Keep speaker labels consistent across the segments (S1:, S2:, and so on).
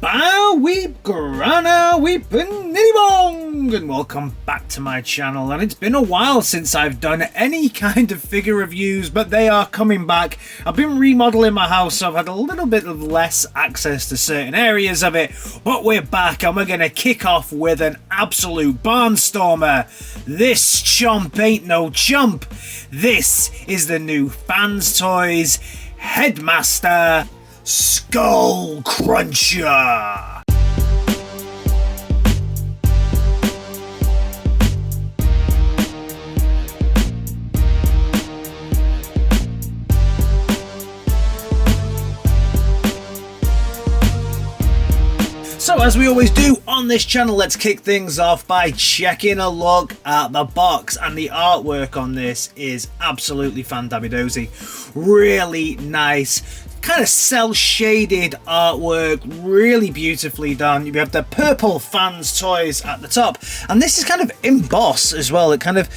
S1: Bow weep, grana weep, and nibong, and welcome back to my channel. And it's been a while since I've done any kind of figure reviews, but they are coming back. I've been remodeling my house, so I've had a little bit of less access to certain areas of it, but we're back and we're going to kick off with an absolute barnstormer. This chomp ain't no chump. This is the new Fanstoys Headmaster Skullcruncher. So as we always do on this channel, let's kick things off by checking a look at the box, and the artwork on this is absolutely fandabidozy. Really nice, kind of cel-shaded artwork, really beautifully done. You have the purple Fanstoys at the top, and this is kind of embossed as well. It kind of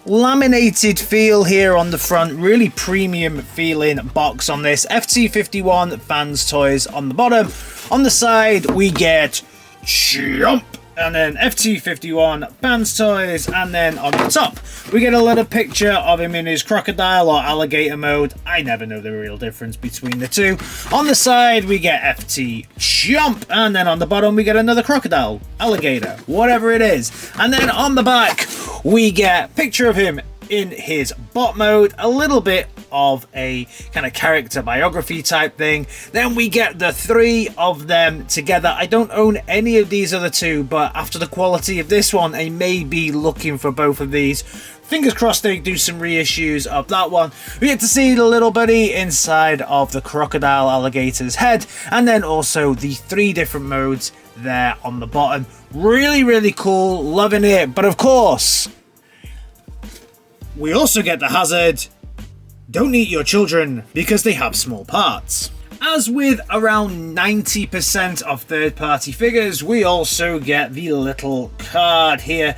S1: laminated feel here on the front, really premium feeling box on this. FT-51 Fanstoys on the bottom. On the side we get Chomp, and then FT-51 Fanstoys, and then on the top we get a little picture of him in his crocodile or alligator mode. I never know the real difference between the two. On the side we get FT Chomp, and then on the bottom we get another crocodile, alligator, whatever it is. And then on the back we get a picture of him in his bot mode, a little bit of a kind of character biography type thing. Then we get the three of them together. I don't own any of these other two, but after the quality of this one, I may be looking for both of these. Fingers crossed they do some reissues of that one. We get to see the little buddy inside of the crocodile alligator's head, and then also the three different modes there on the bottom. Really, really cool, loving it. But of course, we also get the hazard: don't eat your children because they have small parts. As with around 90% of third-party figures, we also get the little card here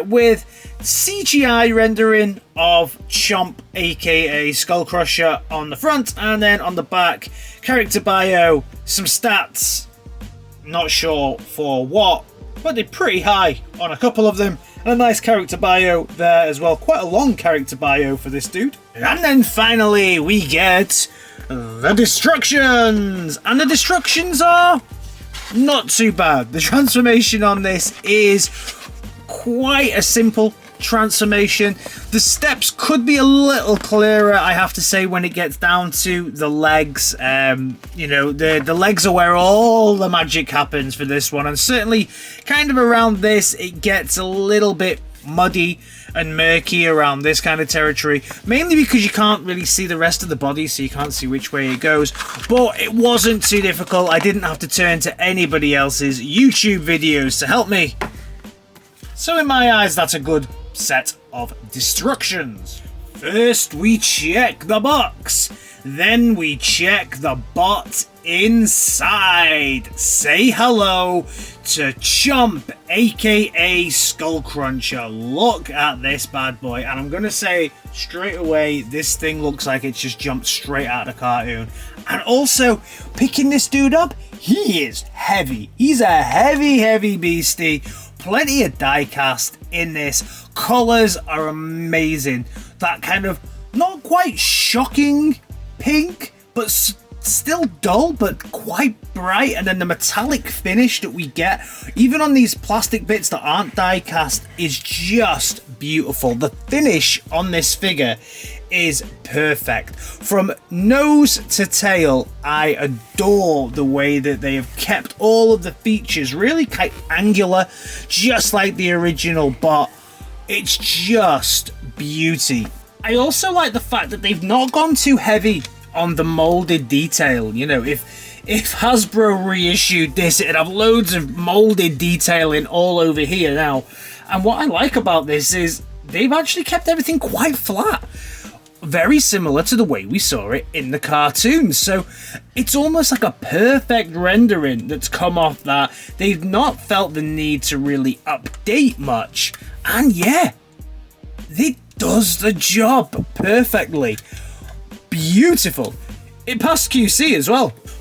S1: with CGI rendering of Chomp, aka Skullcruncher, on the front, and then on the back, character bio, some stats, not sure for what, but they're pretty high on a couple of them. And a nice character bio there as well. Quite a long character bio for this dude. And then finally we get the destructions. And the destructions are not too bad. The transformation on this is quite a simple transformation. The steps could be a little clearer, I have to say, when it gets down to the legs. You know, the legs are where all the magic happens for this one, and certainly kind of around this it gets a little bit muddy and murky around this kind of territory, mainly because you can't really see the rest of the body, so you can't see which way it goes. But it wasn't too difficult. I didn't have to turn to anybody else's YouTube videos to help me, so in my eyes that's a good set of destructions. First we check the box, then we check the bot inside. Say hello to Chomp, aka Skullcruncher. Look at this bad boy, and I'm gonna say straight away, this thing looks like it just jumped straight out of the cartoon. And also, picking this dude up, he is heavy. He's a heavy beastie. Plenty of die cast in this. Colours are amazing. That kind of not quite shocking pink, but still dull, but quite bright. And then the metallic finish that we get, even on these plastic bits that aren't die cast, is just beautiful. The finish on this figure is perfect. From nose to tail, I adore the way that they have kept all of the features really quite angular, just like the original bot. It's just beauty. I also like the fact that they've not gone too heavy on the molded detail. You know, if Hasbro reissued this, it'd have loads of molded detailing all over here now. And what I like about this is they've actually kept everything quite flat. Very similar to the way we saw it in the cartoons. So it's almost like a perfect rendering that's come off that. They've not felt the need to really update much. And yeah, it does the job perfectly. Beautiful. It passed QC as well.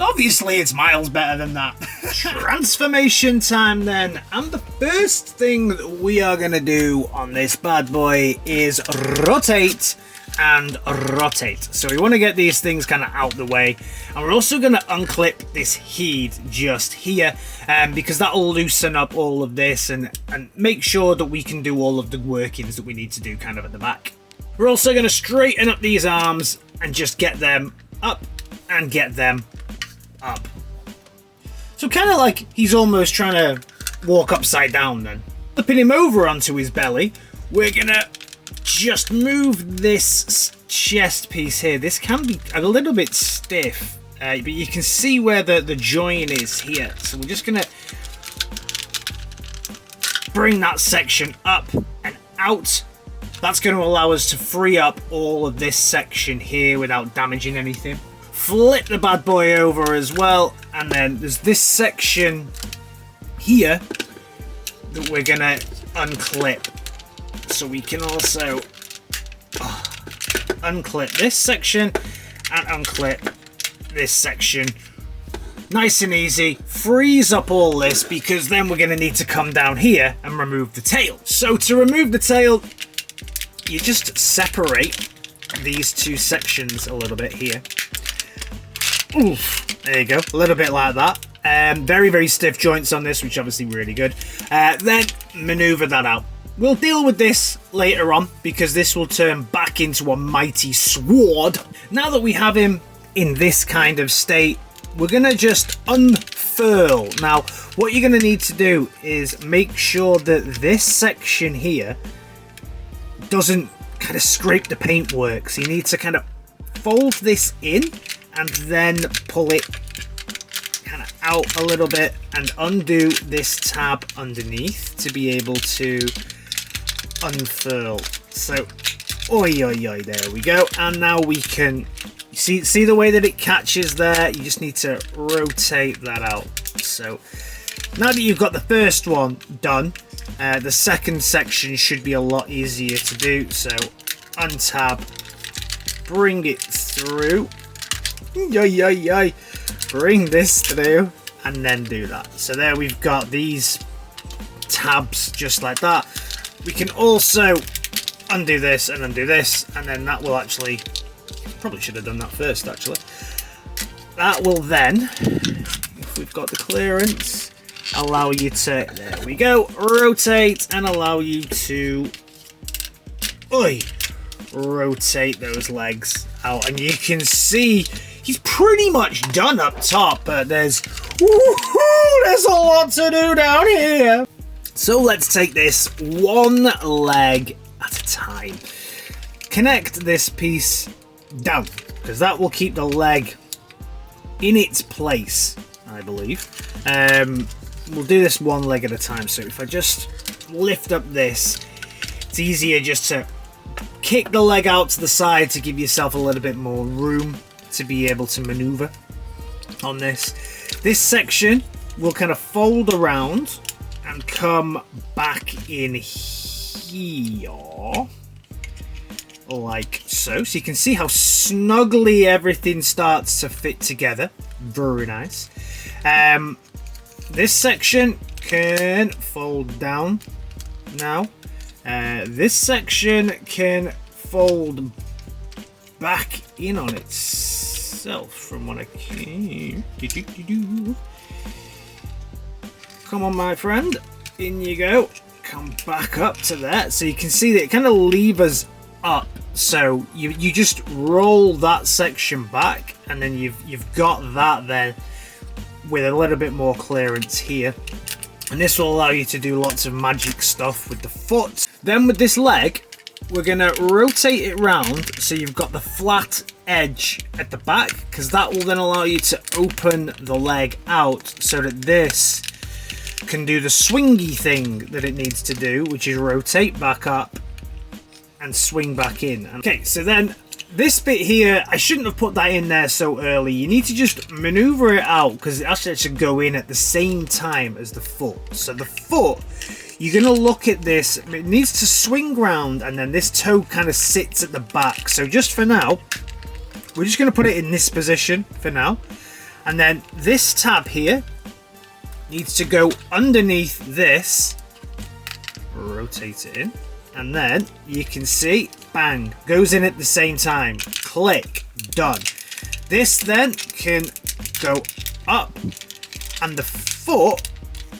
S1: Obviously, it's miles better than that. Transformation time then. And the first thing that we are going to do on this bad boy is rotate and rotate. So we want to get these things kind of out the way. And we're also going to unclip this head just here because that will loosen up all of this and make sure that we can do all of the workings that we need to do kind of at the back. We're also going to straighten up these arms and just get them up and get them up. So kind of like he's almost trying to walk upside down then. Flipping him over onto his belly, we're gonna just move this chest piece here. This can be a little bit stiff, but you can see where the join is here. So we're just gonna bring that section up and out. That's going to allow us to free up all of this section here without damaging anything. Flip the bad boy over as well, and then there's this section here that we're going to unclip. So we can also unclip this section and unclip this section. Nice and easy. Freeze up all this because then we're going to need to come down here and remove the tail. So to remove the tail, you just separate these two sections a little bit here. Oof, there you go, a little bit like that. Very, very stiff joints on this, which obviously really good. Then maneuver that out. We'll deal with this later on because this will turn back into a mighty sword. Now that we have him in this kind of state, we're going to just unfurl. Now, what you're going to need to do is make sure that this section here doesn't kind of scrape the paintwork. So you need to kind of fold this in and then pull it kind of out a little bit and undo this tab underneath to be able to unfurl. So, oi, oi, oi, there we go. And now we can see the way that it catches there. You just need to rotate that out. So now that you've got the first one done, the second section should be a lot easier to do. So untab, bring it through, bring this through, and then do that. So there we've got these tabs just like that. We can also undo this and undo this, and then that will actually, probably should have done that first actually. That will then, if we've got the clearance, allow you to, there we go, rotate and allow you to rotate those legs out. And you can see he's pretty much done up top, but there's a lot to do down here. So let's take this one leg at a time. Connect this piece down, because that will keep the leg in its place, I believe. We'll do this one leg at a time. So if I just lift up this, it's easier just to kick the leg out to the side to give yourself a little bit more room to be able to maneuver on this. This section will kind of fold around and come back in here like so. So you can see how snugly everything starts to fit together. Very nice. This section can fold down now. This section can fold back in on itself from what I can. Come on, my friend. In you go. Come back up to that. So you can see that it kind of levers up. So you just roll that section back, and then you've got that there with a little bit more clearance here. And this will allow you to do lots of magic stuff with the foot. Then with this leg, we're going to rotate it round so you've got the flat edge at the back, because that will then allow you to open the leg out so that this can do the swingy thing that it needs to do, which is rotate back up and swing back in. Okay, so then this bit here, I shouldn't have put that in there so early. You need to just maneuver it out because it actually should go in at the same time as the foot. So the foot, you're going to look at this, it needs to swing round, and then this toe kind of sits at the back. So just for now, we're just going to put it in this position for now. And then this tab here needs to go underneath this. Rotate it in. And then you can see, bang, goes in at the same time. Click, done. This then can go up, and the foot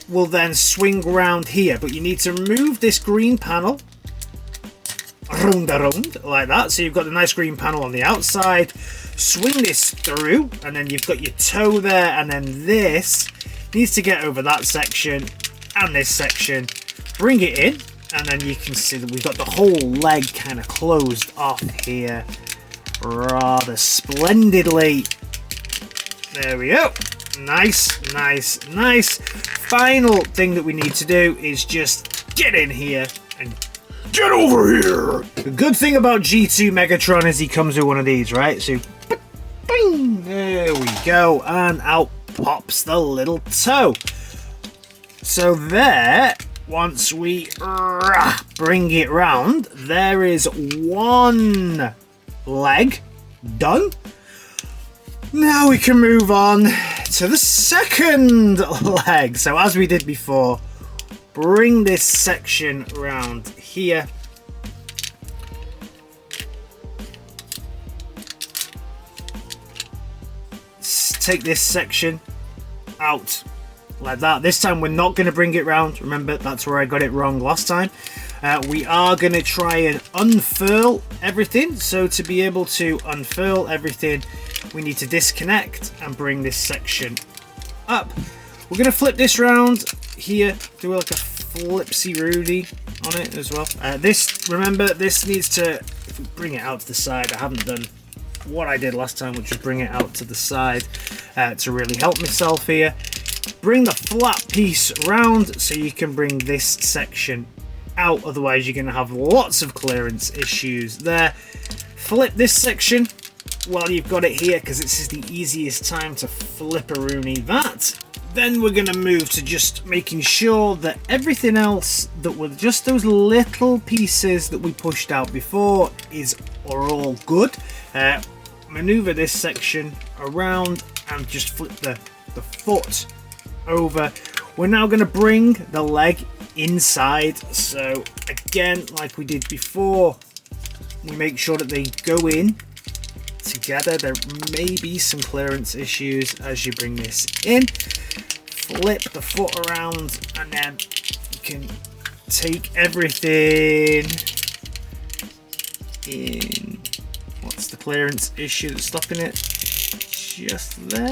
S1: will then swing around here. But you need to remove this green panel around like that. So you've got the nice green panel on the outside. Swing this through, and then you've got your toe there, and then this needs to get over that section and this section. Bring it in. And then you can see that we've got the whole leg kind of closed off here rather splendidly. There we go. Nice, nice, nice. Final thing that we need to do is just get in here and get over here. The good thing about G2 Megatron is he comes with one of these, right? So, bing, there we go. And out pops the little toe. So there... Once we bring it round, there is one leg done. Now we can move on to the second leg. So as we did before, bring this section round here. Take this section out. Like that. This time we're not going to bring it round. Remember, that's where I got it wrong last time. We are going to try and unfurl everything. So to be able to unfurl everything, we need to disconnect and bring this section up. We're going to flip this round here. Do like a flipsy Rudy on it as well. Remember, this needs to, if we bring it out to the side, I haven't done what I did last time, which was bring it out to the side to really help myself here. Bring the flat piece round so you can bring this section out, otherwise you're going to have lots of clearance issues there. Flip this section while you've got it here, because this is the easiest time to flip-a-rooney that. Then we're going to move to just making sure that everything else that were just those little pieces that we pushed out before are all good. Maneuver this section around and just flip the foot over. We're now going to bring the leg inside. So again, like we did before, we make sure that they go in together. There may be some clearance issues as you bring this in. Flip the foot around, and then you can take everything in. What's the clearance issue that's stopping it? Just there.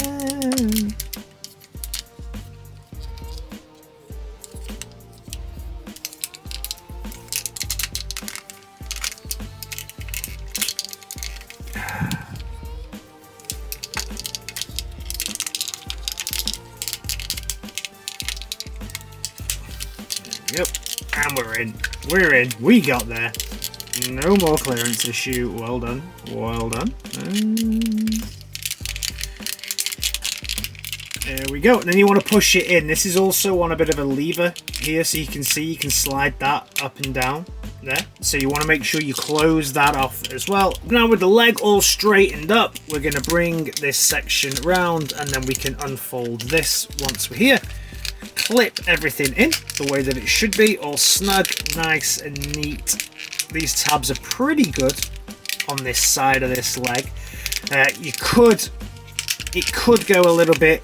S1: Yep, and we're in, we got there. No more clearance issue. Well done, well done. There we go. And then you want to push it in. This is also on a bit of a lever here, so you can see you can slide that up and down there. So you want to make sure you close that off as well. Now with the leg all straightened up, we're going to bring this section around, and then we can unfold this once we're here. Clip everything in the way that it should be, all snug, nice and neat. These tabs are pretty good on this side of this leg. It could go a little bit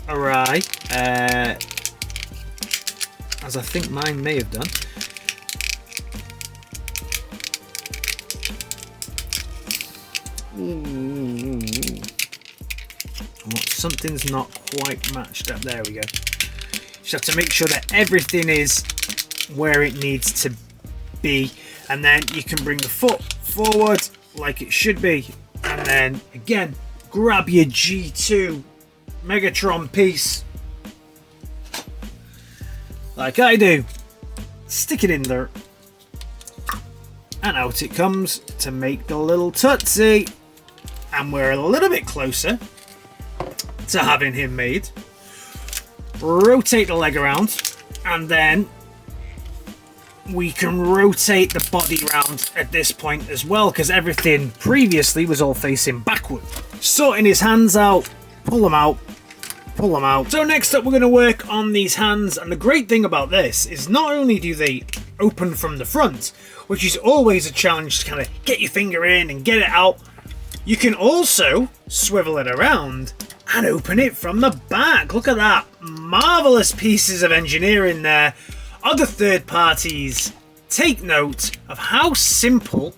S1: awry, as I think mine may have done. Something's not quite matched up. There we go. Just have to make sure that everything is where it needs to be, and then you can bring the foot forward like it should be, and then again grab your G2 Megatron piece like I do, stick it in there, and out it comes to make the little Tootsie. And we're a little bit closer to having him made. Rotate the leg around, and then we can rotate the body round at this point as well, because everything previously was all facing backward. Sorting his hands out, pull them out, pull them out. So next up we're going to work on these hands, and the great thing about this is not only do they open from the front, which is always a challenge to kind of get your finger in and get it out, you can also swivel it around and open it from the back. Look at that. Marvelous pieces of engineering there. Other third parties, take note of how simple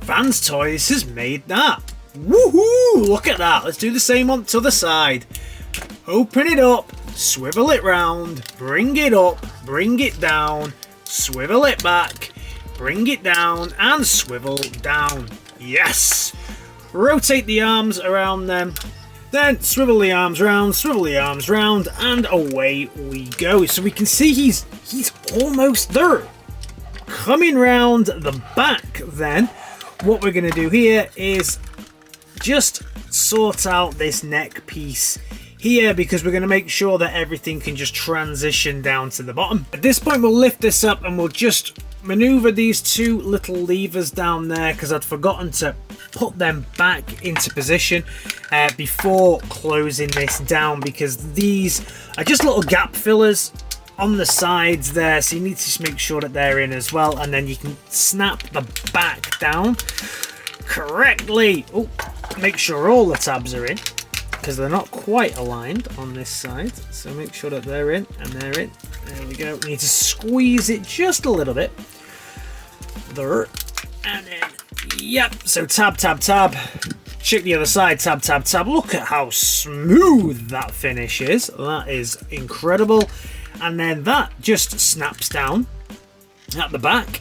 S1: Fanstoys has made that. Woohoo! Look at that. Let's do the same on the other side. Open it up, swivel it round, bring it up, bring it down, swivel it back, bring it down, and swivel down. Yes! Rotate the arms around them. Then swivel the arms round, and away we go. So we can see he's almost there. Coming round the back then, what we're going to do here is just sort out this neck piece here, because we're going to make sure that everything can just transition down to the bottom. At this point we'll lift this up and we'll just maneuver these two little levers down there, because I'd forgotten to put them back into position before closing this down, because these are just little gap fillers on the sides there, so you need to just make sure that they're in as well, and then you can snap the back down correctly. Oh, make sure all the tabs are in, because they're not quite aligned on this side, so make sure that they're in and they're in. There we go. We need to squeeze it just a little bit there, and then yep, so tab, check the other side, tab. Look at how smooth that finish is. That is incredible. And then that just snaps down at the back,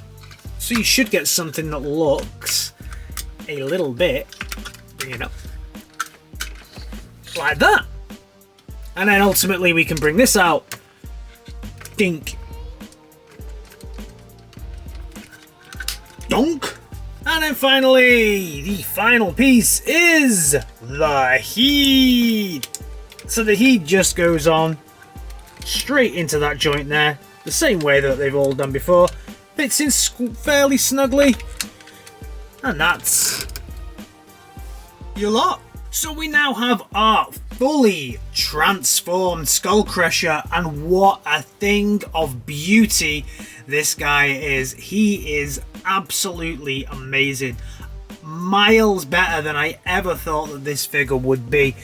S1: so you should get something that looks a little bit, bring it up like that, and then ultimately we can bring this out, dink, donk. And then finally, the final piece is the heat. So the heat just goes on straight into that joint there, the same way that they've all done before. Fits in fairly snugly, and that's your lot. So we now have our fully transformed Skullcruncher, and what a thing of beauty this guy is. He is absolutely amazing. Miles better than I ever thought that this figure would be.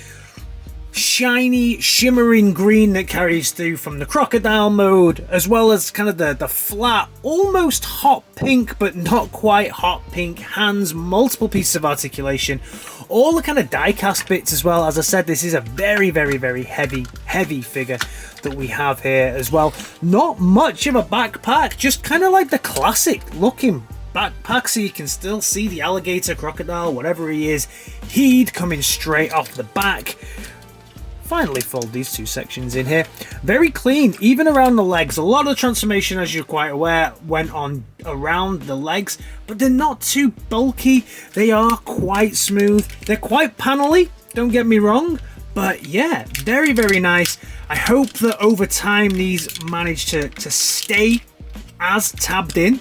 S1: Shiny, shimmering green that carries through from the crocodile mode, as well as kind of the flat, almost hot pink, but not quite hot pink hands, multiple pieces of articulation, all the kind of die-cast bits as well. As I said, this is a very heavy figure that we have here as well. Not much of a backpack, just kind of like the classic looking backpack, so you can still see the alligator, crocodile, whatever he is, he'd coming straight off the back. Finally fold these two sections in here. Very clean, even around the legs. A lot of transformation, as you're quite aware, went on around the legs, but they're not too bulky. They are quite smooth. They're quite panelly, don't get me wrong, but yeah, very nice. I hope that over time these manage to stay as tabbed in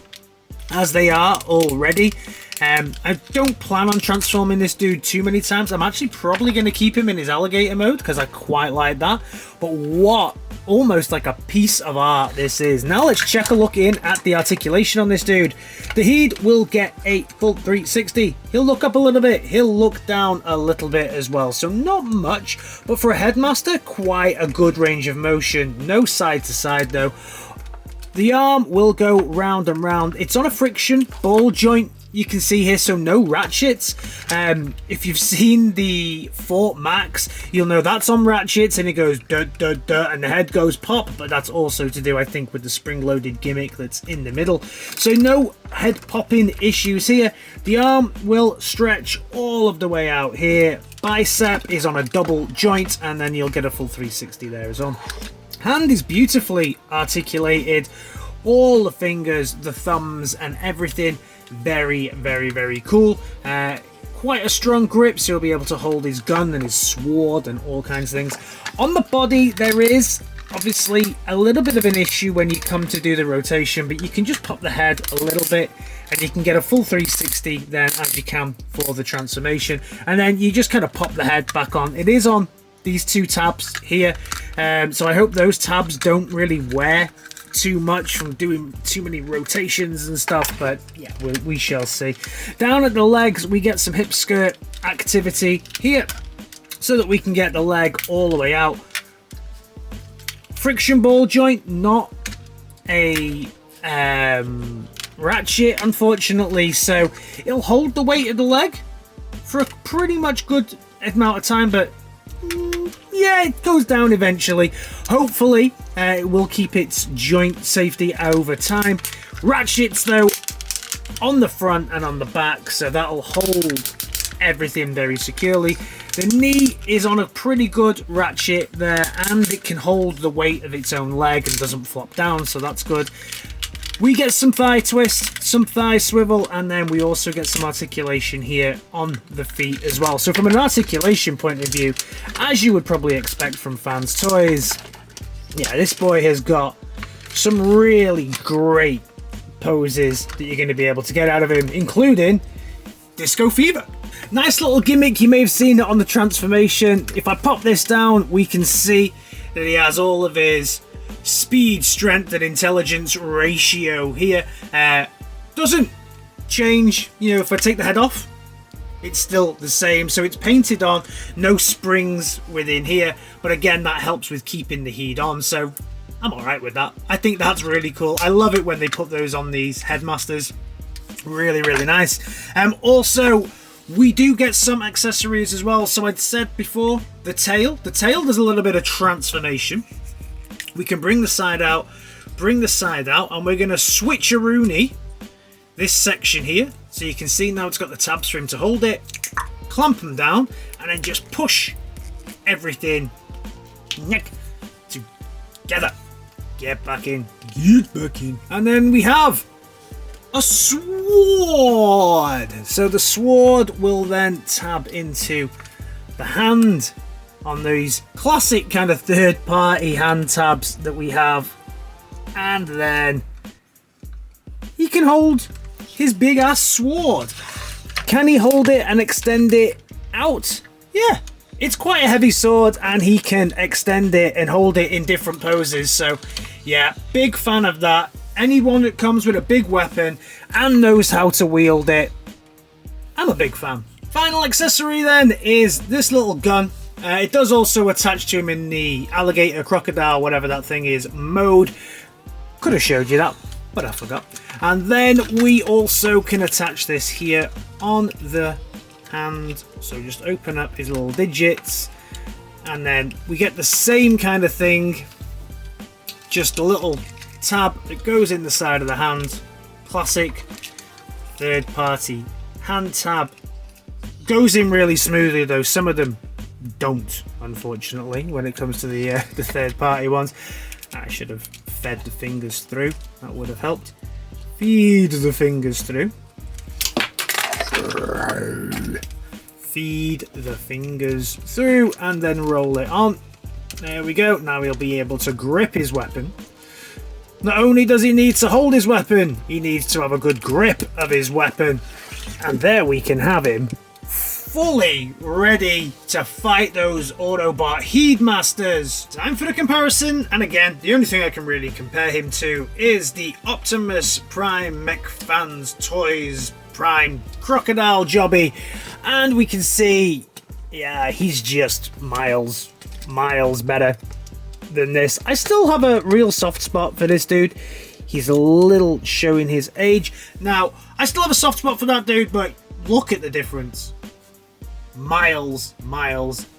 S1: as they are already. I don't plan on transforming this dude too many times. I'm actually probably going to keep him in his alligator mode, because I quite like that. But what almost like a piece of art this is. Now let's check a look in at the articulation on this dude. The heat will get a full 360. He'll look up a little bit. He'll look down a little bit as well. So not much, but for a headmaster, quite a good range of motion. No side to side though. The arm will go round and round. It's on a friction ball joint, you can see here, so no ratchets. If you've seen the Fort Max, you'll know that's on ratchets, and it goes dut dut dut, and the head goes pop, but that's also to do, I think, with the spring-loaded gimmick that's in the middle. So no head popping issues here. The arm will stretch all of the way out here. Bicep is on a double joint, and then you'll get a full 360 there as well. Hand is beautifully articulated. All the fingers, the thumbs, and everything. Very cool. Quite a strong grip, so he'll be able to hold his gun and his sword and all kinds of things. On the body, there is obviously a little bit of an issue when you come to do the rotation, but you can just pop the head a little bit and you can get a full 360 then, as you can for the transformation, and then you just kind of pop the head back on. It is on these two tabs here. So I hope those tabs don't really wear too much from doing too many rotations and stuff, but yeah, we shall see. Down at the legs, we get some hip skirt activity here so that we can get the leg all the way out. Friction ball joint, not a ratchet, unfortunately, so it'll hold the weight of the leg for a pretty much good amount of time, but yeah, it goes down eventually. Hopefully, it will keep its joint safety over time. Ratchets, though, on the front and on the back, so that'll hold everything very securely. The knee is on a pretty good ratchet there, and it can hold the weight of its own leg and doesn't flop down, so that's good. We get some thigh twist, some thigh swivel, and then we also get some articulation here on the feet as well. So from an articulation point of view, as you would probably expect from Fanstoys, yeah, this boy has got some really great poses that you're going to be able to get out of him, including Disco Fever. Nice little gimmick, you may have seen it on the transformation. If I pop this down, we can see that he has all of his speed, strength, and intelligence ratio here. Doesn't change, you know, if I take the head off, it's still the same. So it's painted on, no springs within here, but again, that helps with keeping the heat on, so I'm alright with that. I think that's really cool. I love it when they put those on these headmasters. Really, really nice. Also, we do get some accessories as well. So I'd said before, the tail does a little bit of transformation. We can bring the side out, and we're going to switcheroonie this section here. So you can see now it's got the tabs for him to hold it, clamp them down, and then just push everything together. Get back in. And then we have a sword. So the sword will then tab into the hand on these classic kind of third-party hand tabs that we have, and then he can hold his big ass sword. Can he hold it and extend it out? Yeah, it's quite a heavy sword, and he can extend it and hold it in different poses. So yeah, big fan of that. Anyone that comes with a big weapon and knows how to wield it, I'm a big fan. Final accessory then is this little gun. It does also attach to him in the alligator, crocodile, whatever that thing is, mode. Could have showed you that, but I forgot. And then we also can attach this here on the hand. So just open up his little digits, and then we get the same kind of thing. Just a little tab that goes in the side of the hand. Classic third-party hand tab. Goes in really smoothly though. Some of them don't, unfortunately, when it comes to the third-party ones. I should have fed the fingers through. That would have helped. Feed the fingers through. Feed the fingers through, and then roll it on. There we go. Now he'll be able to grip his weapon. Not only does he need to hold his weapon, he needs to have a good grip of his weapon. And there we can have him fully ready to fight those Autobot Headmasters. Time for the comparison, and again, the only thing I can really compare him to is the Optimus Prime Mech Fanstoys Prime Crocodile Jobby, and we can see, yeah, he's just miles better than this. I still have a real soft spot for this dude. He's a little showing his age. Now, I still have a soft spot for that dude, but look at the difference. Miles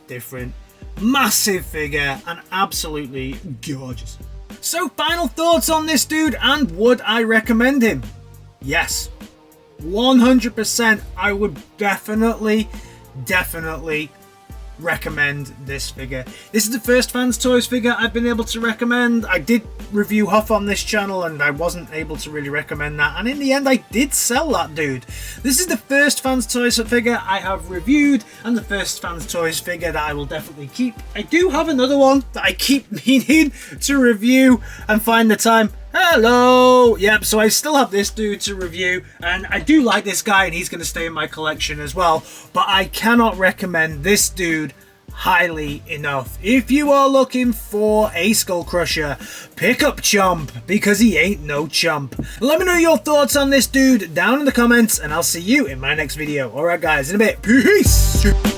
S1: different. Massive figure and absolutely gorgeous. So final thoughts on this dude, and would I recommend him? Yes, 100%. I would definitely recommend this figure. This is the first Fanstoys figure I've been able to recommend. I did review Huff on this channel and I wasn't able to really recommend that, and in the end I did sell that dude. This is the first Fanstoys figure I have reviewed, and the first Fanstoys figure that I will definitely keep. I do have another one that I keep meaning to review and find the time. Hello! Yep, so I still have this dude to review, and I do like this guy, and he's going to stay in my collection as well, but I cannot recommend this dude highly enough. If you are looking for a Skullcruncher, pick up Chomp, because he ain't no chump. Let me know your thoughts on this dude down in the comments, and I'll see you in my next video. Alright guys, in a bit. Peace!